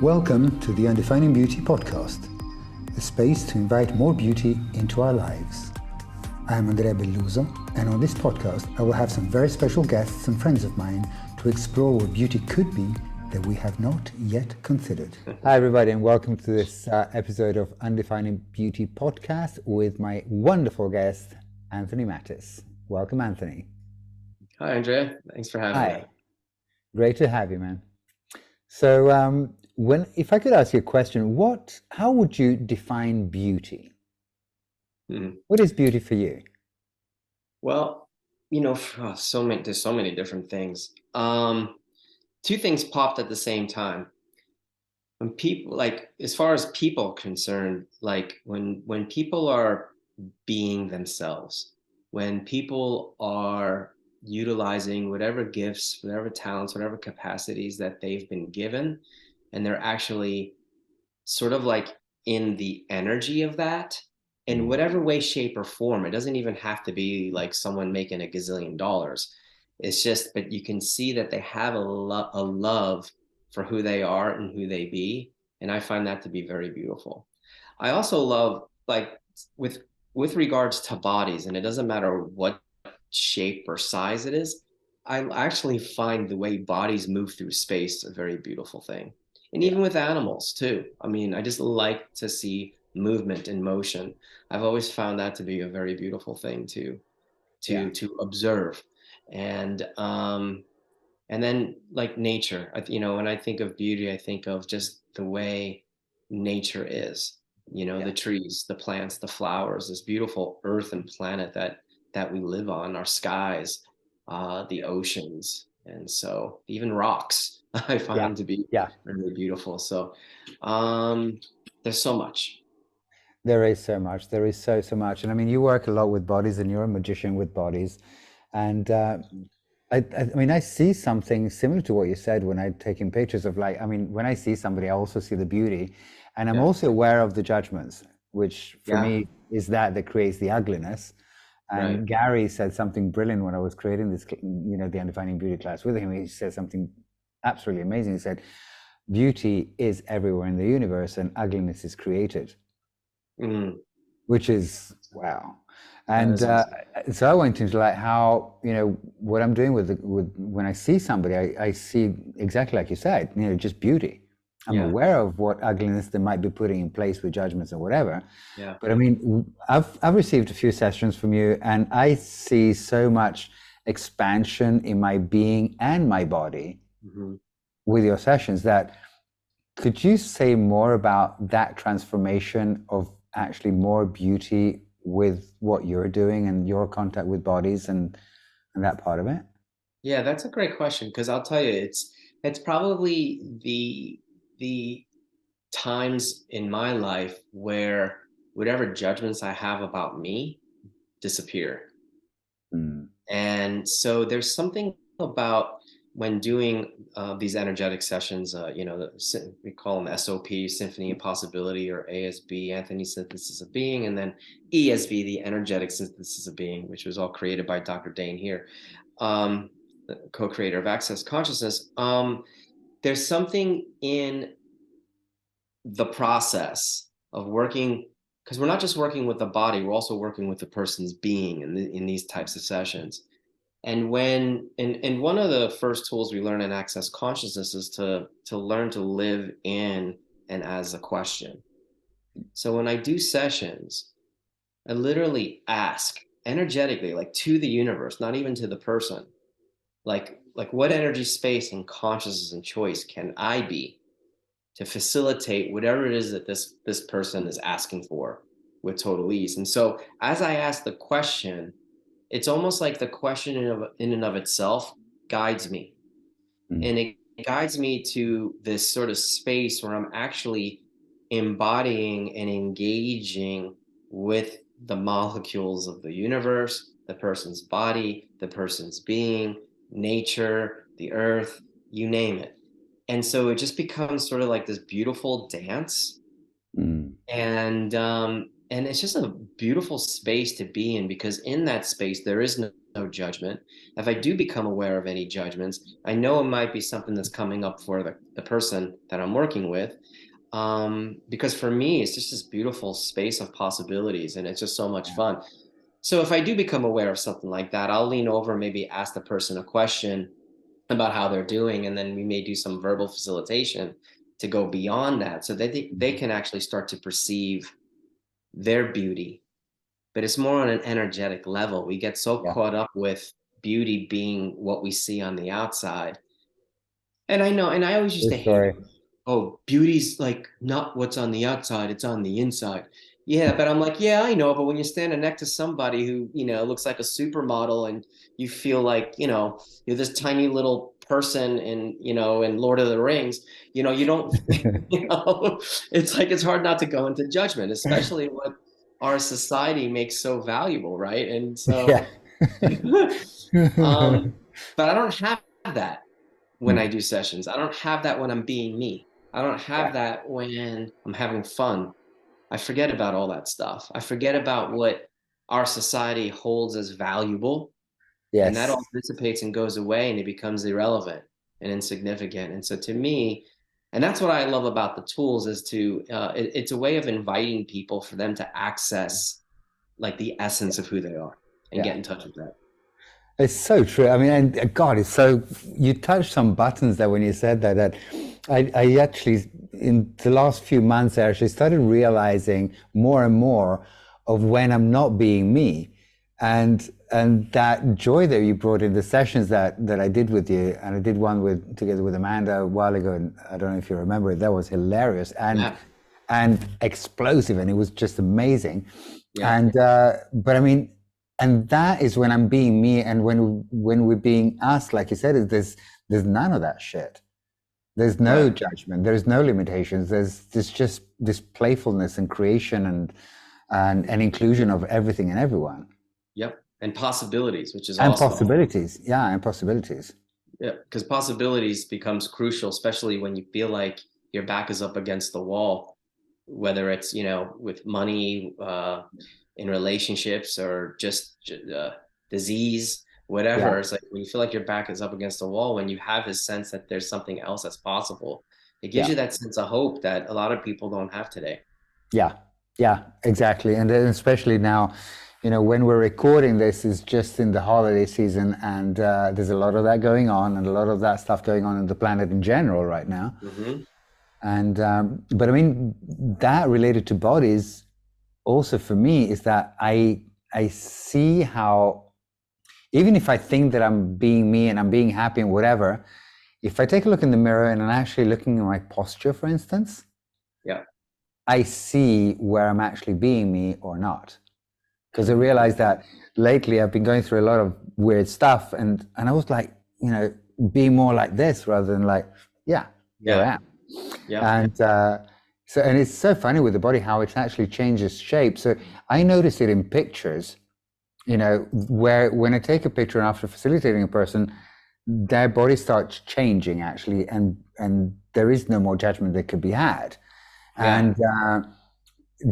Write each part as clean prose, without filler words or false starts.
Welcome to the Undefining Beauty podcast, a space to invite more beauty into our lives. I am Andrea Belluso, and on this podcast I will have some very special guests and friends of mine to explore what beauty could be that we have not yet considered. Hi everybody, and welcome to this episode of Undefining Beauty podcast with my wonderful guest, Anthony Mattis. Welcome, Anthony. Hi, Andrea. Thanks for having me. Great to have you, man. So, if I could ask you a question, how would you define beauty? What is beauty for you? Well, there's so many different things. Two things popped at the same time. When people, as far as people concerned, when people are being themselves, when people are utilizing whatever gifts, whatever talents, whatever capacities that they've been given, and they're actually sort of like in the energy of that in whatever way, shape, or form. It doesn't even have to be like someone making $1 gazillion. It's just, but you can see that they have a love for who they are and who they be. And I find that to be very beautiful. I also love, with regards to bodies, and it doesn't matter what shape or size it is, I actually find the way bodies move through space a very beautiful thing. And even with animals too. I mean, I just like to see movement and motion. I've always found that to be a very beautiful thing to observe. And then like nature, when I think of beauty, I think of just the way nature is, the trees, the plants, the flowers, this beautiful earth and planet that we live on, our skies, the oceans, and so even rocks. I find them to be really beautiful. So there's so much. There is so much. There is so much. And I mean, you work a lot with bodies, and you're a magician with bodies. And I mean, I see something similar to what you said when I'm taking pictures of when I see somebody, I also see the beauty. And I'm also aware of the judgments, which for me is that creates the ugliness. And Gary said something brilliant when I was creating this, the Undefining Beauty class with him. He said something absolutely amazing. He said, beauty is everywhere in the universe and ugliness is created, which is wow. And so I went into how, what I'm doing with when I see somebody, I see exactly like you said, just beauty. I'm aware of what ugliness they might be putting in place with judgments or whatever. Yeah. But I mean, I've received a few sessions from you, and I see so much expansion in my being and my body with your sessions. That could you say more about that transformation of actually more beauty with what you're doing and your contact with bodies and that part of it? Yeah, that's a great question, because I'll tell you, it's probably the times in my life where whatever judgments I have about me disappear. And so there's something about when doing these energetic sessions, we call them SOP, Symphony of Possibility, or ASB, Anthony Synthesis of Being, and then ESB, the Energetic Synthesis of Being, which was all created by Dr. Dane here, the co-creator of Access Consciousness. There's something in the process of working, because we're not just working with the body, we're also working with the person's being in these types of sessions. And one of the first tools we learn in Access Consciousness is to learn to live in and as a question. So when I do sessions, I literally ask energetically, to the universe, not even to the person, like what energy, space, and consciousness and choice can I be to facilitate whatever it is that this person is asking for with total ease. And so as I ask the question, it's almost like the question in and of itself guides me. And it guides me to this sort of space where I'm actually embodying and engaging with the molecules of the universe, the person's body, the person's being, nature, the earth, you name it. And so it just becomes sort of like this beautiful dance. And it's just a beautiful space to be in, because in that space, there is no judgment. If I do become aware of any judgments, I know it might be something that's coming up for the person that I'm working with. Because for me, it's just this beautiful space of possibilities and it's just so much fun. So if I do become aware of something like that, I'll lean over, maybe ask the person a question about how they're doing, and then we may do some verbal facilitation to go beyond that so that they can actually start to perceive their beauty. But it's more on an energetic level. We get so Yeah. caught up with beauty being what we see on the outside. And I know, and I always used True to hate, story. oh, beauty's like not what's on the outside, it's on the inside. Yeah, but I'm like, yeah, I know, but when you're standing next to somebody who, looks like a supermodel and you feel like, you're this tiny little person in Lord of the Rings, you don't, it's like it's hard not to go into judgment, especially what our society makes so valuable, right? And so Yeah. but I don't have that when I Mm. do sessions. I don't have that when I'm being me. I don't have Yeah. that when I'm having fun. I forget about all that stuff. I forget about what our society holds as valuable, and that Yes. all dissipates and goes away and it becomes irrelevant and insignificant. And so to me, and that's what I love about the tools is it's a way of inviting people for them to access like the essence of who they are and Yeah. get in touch with that. It's so true. I mean, and God, it's so, you touched some buttons there when you said that, that I actually, in the last few months, I actually started realizing more and more of when I'm not being me. And that joy that you brought in the sessions that I did with you, and I did one together with Amanda a while ago, and I don't know if you remember it, that was hilarious Yeah. and explosive, and it was just amazing. Yeah. And but I mean, and that is when I'm being me, and when we're being us, like you said, is there's none of that shit. There's no Right. judgment. There's no limitations. There's just this playfulness and creation and inclusion of everything and everyone. Yep. And possibilities, which is And awesome. possibilities. Yeah, and possibilities. Yeah. Because possibilities becomes crucial, especially when you feel like your back is up against the wall, whether it's, with money, in relationships or just disease, Yeah, whatever. It's like when you feel like your back is up against the wall, when you have this sense that there's something else that's possible, it gives yeah, you that sense of hope that a lot of people don't have today. yeah, yeah, exactly. And then especially now, when we're recording this is just in the holiday season, and there's a lot of that going on, and a lot of that stuff going on in the planet in general right now. Hmm. And but I mean, that related to bodies also for me is that I see how, even if I think that I'm being me and I'm being happy and whatever, if I take a look in the mirror and I'm actually looking at my posture, for instance, Yeah. I see where I'm actually being me or not. Because I Hmm. realized that lately I've been going through a lot of weird stuff, and I was like, be more like this rather than like, yeah, here I Yeah. am. Yeah. And and it's so funny with the body how it actually changes shape. So I notice it in pictures, where when I take a picture after facilitating a person, their body starts changing actually, and there is no more judgment that could be had. Yeah. And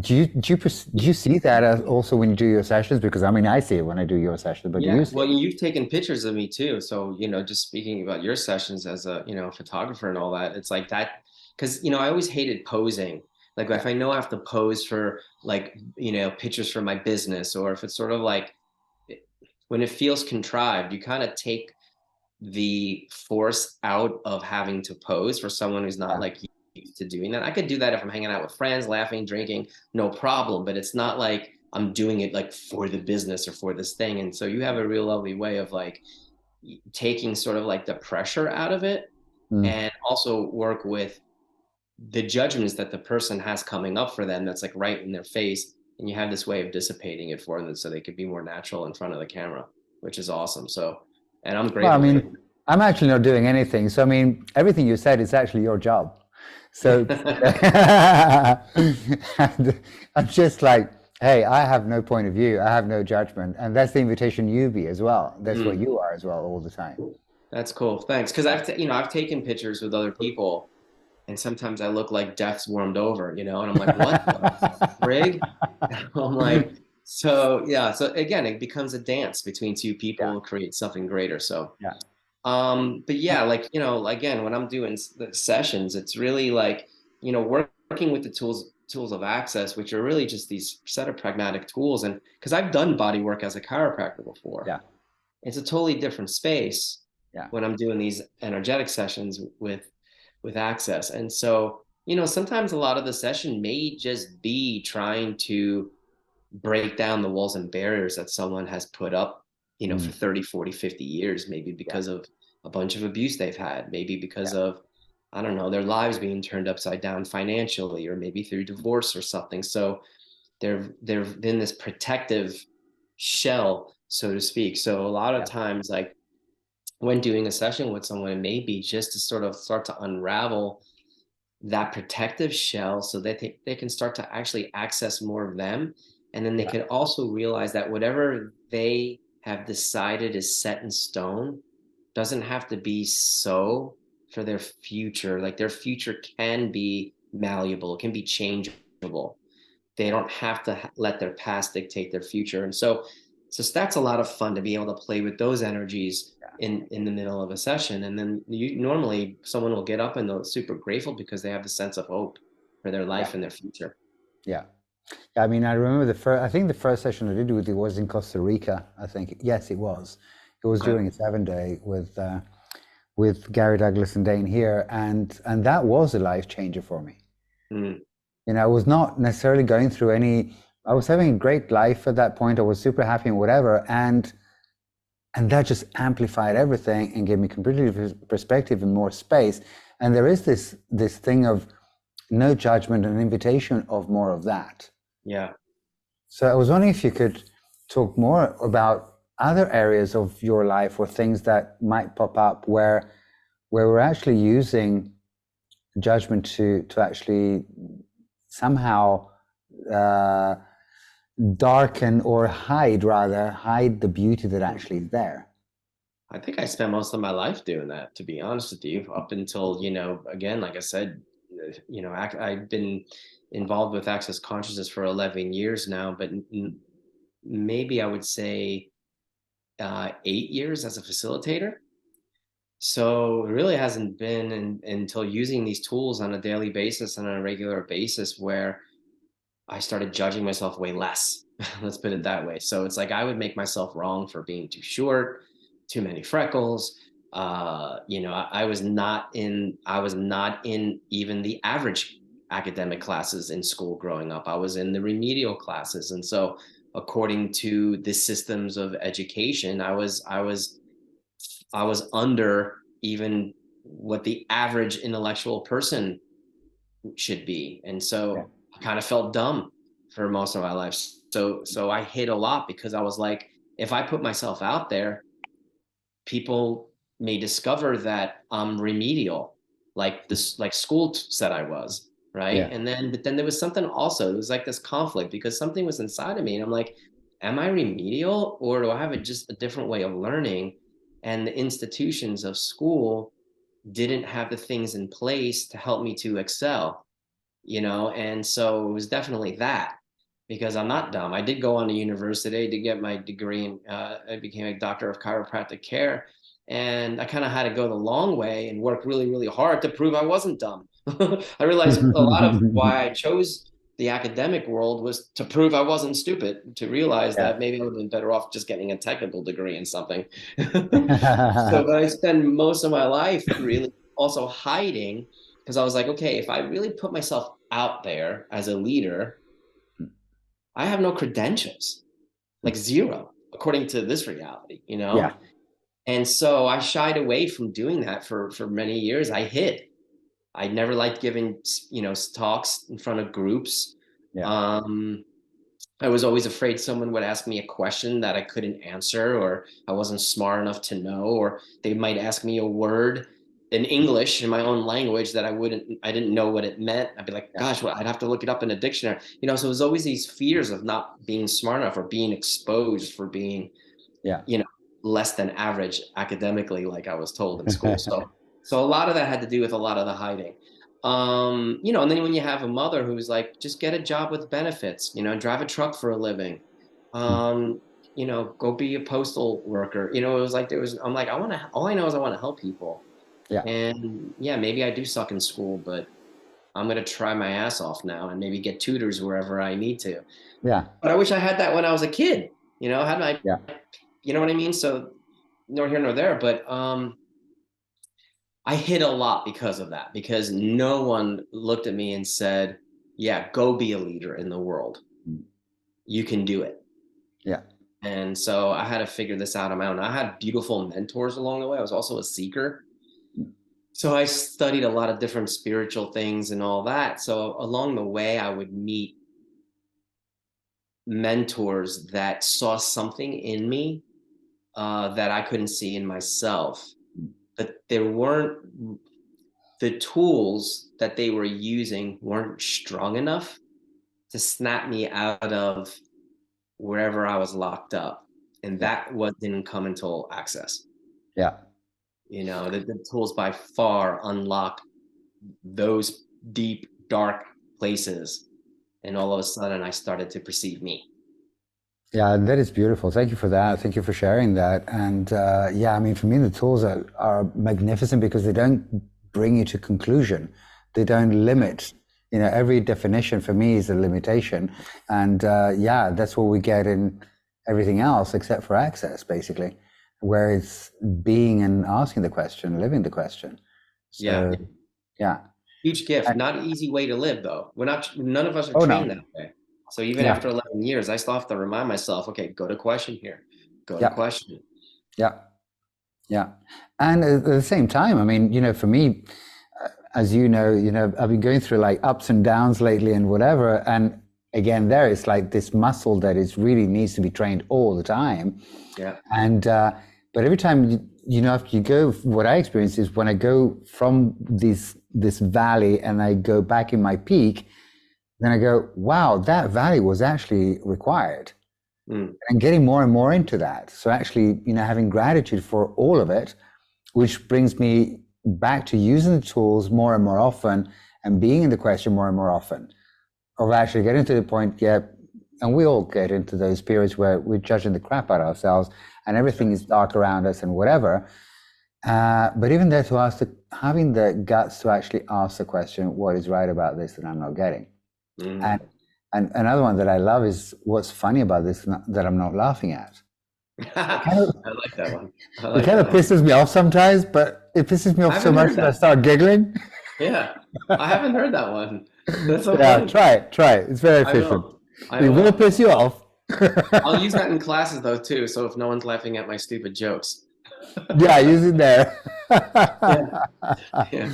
do you see that also when you do your sessions? Because I mean, I see it when I do your sessions, but do you Yeah. see Well, it? you've taken pictures of me too. So, just speaking about your sessions as a, photographer and all that, it's like that, because, I always hated posing. Like Yeah, if I know I have to pose for like, pictures for my business, or if it's sort of like when it feels contrived, you kind of take the force out of having to pose for someone who's not yeah, like used to doing that. I could do that if I'm hanging out with friends, laughing, drinking, no problem. But it's not like I'm doing it like for the business or for this thing. And so you have a real lovely way of like taking sort of like the pressure out of it, mm, and also work with the judgments that the person has coming up for them that's like right in their face. And you have this way of dissipating it for them so they could be more natural in front of the camera, which is awesome. So, and I'm well, I grateful for mean, I'm actually not doing anything. So, I mean, everything you said is actually your job. So, it. and I'm just like, hey, I have no point of view. I have no judgment. And that's the invitation you be as well. That's what Mm. you are as well all the time. That's cool. Thanks. Because I've taken pictures with other people, and sometimes I look like death's warmed over, and I'm like, what the frig? I'm like, So yeah, so again, it becomes a dance between two Yeah, people, create something greater. So yeah, but yeah, like, again, when I'm doing the sessions, it's really like, working with the tools of access, which are really just these set of pragmatic tools. And because I've done body work as a chiropractor before, yeah, it's a totally different space yeah, when I'm doing these energetic sessions with access. And so, sometimes a lot of the session may just be trying to break down the walls and barriers that someone has put up, for mm, 30, 40, 50 years, maybe yeah, because of a bunch of abuse they've had, maybe yeah, because of, I don't know, their lives being turned upside down financially, or maybe through divorce or something. So they're in this protective shell, so to speak. So a lot of yeah, times, like when doing a session with someone, it may be just to sort of start to unravel that protective shell so that they can start to actually access more of them. And then they yeah, can also realize that whatever they have decided is set in stone doesn't have to be so for their future. Like their future can be malleable, it can be changeable. They don't have to let their past dictate their future. And so that's a lot of fun to be able to play with those energies yeah, in the middle of a session. And then you normally someone will get up and they're super grateful because they have the sense of hope for their yeah, life and their future. yeah. Yeah, I mean, I remember the first, I think the first session I did with you was in Costa Rica, I think. Yes, it was. It was Okay. during a 7 day with Gary Douglas and Dane here, and that was a life changer for me. Mm, I was not necessarily going through any, I was having a great life at that point. I was super happy and whatever, and that just amplified everything and gave me completely different perspective and more space. And there is this thing of no judgment and invitation of more of that. yeah. So I was wondering if you could talk more about other areas of your life or things that might pop up where we're actually using judgment to actually somehow uh, darken or hide the beauty that actually is there. I think I spent most of my life doing that, to be honest with you, up until, again, like I said, I've been involved with access consciousness for 11 years now, but maybe I would say 8 years as a facilitator. So it really hasn't been until using these tools on a daily basis and on a regular basis where I started judging myself way less. Let's put it that way. So it's like I would make myself wrong for being too short, too many freckles. I was not in even the average academic classes in school growing up. I was in the remedial classes. And so according to the systems of education, I was under even what the average intellectual person should be. And Yeah, so I kind of felt dumb for most of my life. So I hid a lot because I was like, if I put myself out there, people may discover that I'm remedial, like this, like school said I was, right? yeah, But then there was something also. It was like this conflict because something was inside of me, and I'm like, am I remedial or do I have just a different way of learning? And the institutions of school didn't have the things in place to help me to excel, and so it was definitely that, because I'm not dumb. I did go on to university to get my degree, and I became a doctor of chiropractic care, and I kind of had to go the long way and work really, really hard to prove I wasn't dumb. I realized a lot of why I chose the academic world was to prove I wasn't stupid, to realize yeah. that maybe I would have been better off just getting a technical degree in something. So, but I spend most of my life really also hiding, because I was like, okay, if I really put myself out there as a leader, I have no credentials, like zero, according to this reality, you Yeah, know? And so I shied away from doing that for many years. I hid. I never liked giving, talks in front of groups. yeah, Um, I was always afraid someone would ask me a question that I couldn't answer, or I wasn't smart enough to know, or they might ask me a word in English in my own language that I didn't know what it meant. I'd be like, yeah, gosh, well, I'd have to look it up in a dictionary. So it was always these fears of not being smart enough or being exposed for being, yeah, you know, less than average academically, like I was told in school. So a lot of that had to do with a lot of the hiding. And then when you have a mother who's like, just get a job with benefits, drive a truck for a living, um, go be a postal worker. It was like I'm like, all I know is I want to help people. Yeah. And yeah, maybe I do suck in school, but I'm gonna try my ass off now and maybe get tutors wherever I need to. Yeah. But I wish I had that when I was a kid. Hadn't I, Yeah. you know what I mean? So nor here nor there, but I hit a lot because of that, because no one looked at me and said, yeah, go be a leader in the world. You can do it. Yeah. And so I had to figure this out on my own. I had beautiful mentors along the way. I was also a seeker. So I studied a lot of different spiritual things and all that. So along the way, I would meet mentors that saw something in me that I couldn't see in myself. But there weren't the tools that they were using weren't strong enough to snap me out of wherever I was locked up. And Yeah. that didn't come until access. Yeah. The tools by far unlock those deep, dark places. And all of a sudden I started to perceive me. Yeah, that is beautiful. Thank you for that. Thank you for sharing that. And yeah, I mean, for me, the tools are magnificent because they don't bring you to conclusion. They don't limit. Every definition for me is a limitation. And yeah, that's what we get in everything else except for access, basically, where it's being and asking the question, living the question. So, Yeah. yeah. Huge gift. Not an easy way to live, though. None of us are Oh, trained no. that way. So even Yeah. after 11 years, I still have to remind myself, okay, go to question here. Go to Yeah. question. Yeah. Yeah. And at the same time, I mean, for me, as I've been going through like ups and downs lately and whatever. And again, there is like this muscle that is really needs to be trained all the time. Yeah. And, but every time, after you go, what I experience is when I go from this valley and I go back in my peak, then I go, wow, that valley was actually required. And getting more and more into that. So actually, having gratitude for all of it, which brings me back to using the tools more and more often and being in the question more and more often, of actually getting to the point, yeah, and we all get into those periods where we're judging the crap out of ourselves and everything is dark around us and whatever. But even there, having the guts to actually ask the question, what is right about this that I'm not getting? And another one that I love is what's funny about this that I'm not laughing at. I like that one. It kind of pisses me off sometimes, but it pisses me off so much that I start giggling. Yeah, I haven't heard that one. That's so Yeah, funny. try it. It's very efficient. It will piss you off. I'll use that in classes though too, so if no one's laughing at my stupid jokes. Yeah, use it there. Yeah.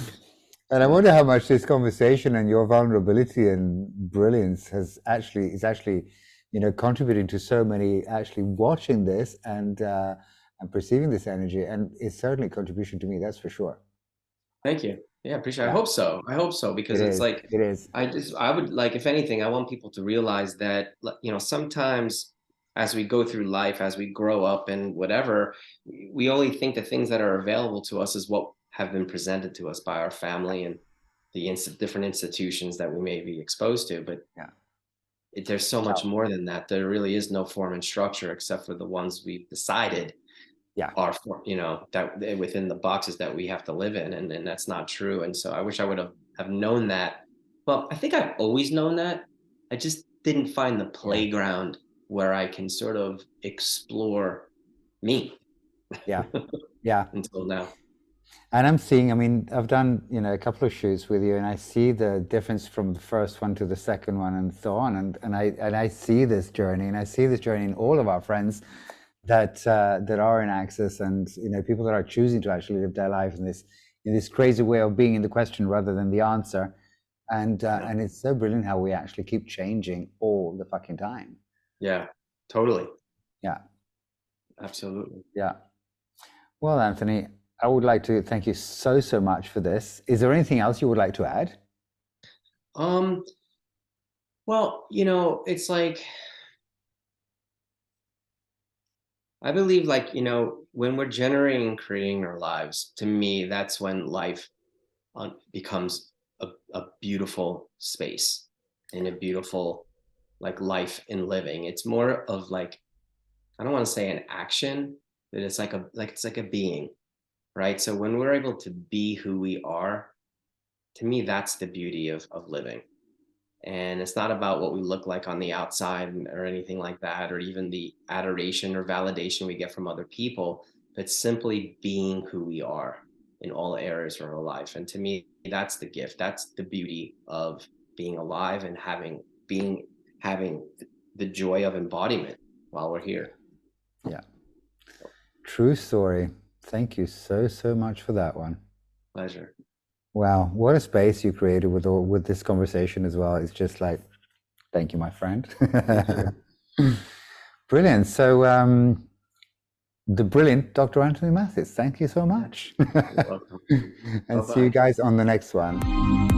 And I wonder how much this conversation and your vulnerability and brilliance is actually, contributing to so many actually watching this and perceiving this energy. And it's certainly a contribution to me, that's for sure. Thank you. Yeah, appreciate it. I hope so. I hope so, because it's like, it is. I would like, if anything, I want people to realize that, sometimes as we go through life, as we grow up and whatever, we only think the things that are available to us is what have been presented to us by our family and the different institutions that we may be exposed to. But yeah, there's so much more than that. There really is no form and structure except for the ones we've decided are, that within the boxes that we have to live in, and that's not true. And so I wish I would have known that. Well, I think I've always known that. I just didn't find the playground where I can sort of explore me. Yeah. Until now. And I'm seeing, I mean, I've done, a couple of shoots with you, and I see the difference from the first one to the second one and so on. And I see this journey, and I see this journey in all of our friends that are in access, and people that are choosing to actually live their life in this crazy way of being in the question rather than the answer. And it's so brilliant how we actually keep changing all the fucking time. Yeah, totally. Yeah. Absolutely. Yeah. Well, Anthony, I would like to thank you so much for this. Is there anything else you would like to add? Well, it's like, I believe, like, when we're generating and creating our lives, to me, that's when life becomes a beautiful space and a beautiful like life and living. It's more of like, I don't want to say an action, but it's like a being, right? So when we're able to be who we are, to me, that's the beauty of living. And it's not about what we look like on the outside or anything like that, or even the adoration or validation we get from other people, but simply being who we are in all areas of our life. And to me, that's the gift. That's the beauty of being alive and having the joy of embodiment while we're here. Yeah. True story. Thank you so much for that one. Pleasure. Wow, what a space you created with this conversation as well. It's just like, thank you, my friend. Brilliant. So, the brilliant Dr. Anthony Mattis, thank you so much. You're welcome. And see you guys on the next one.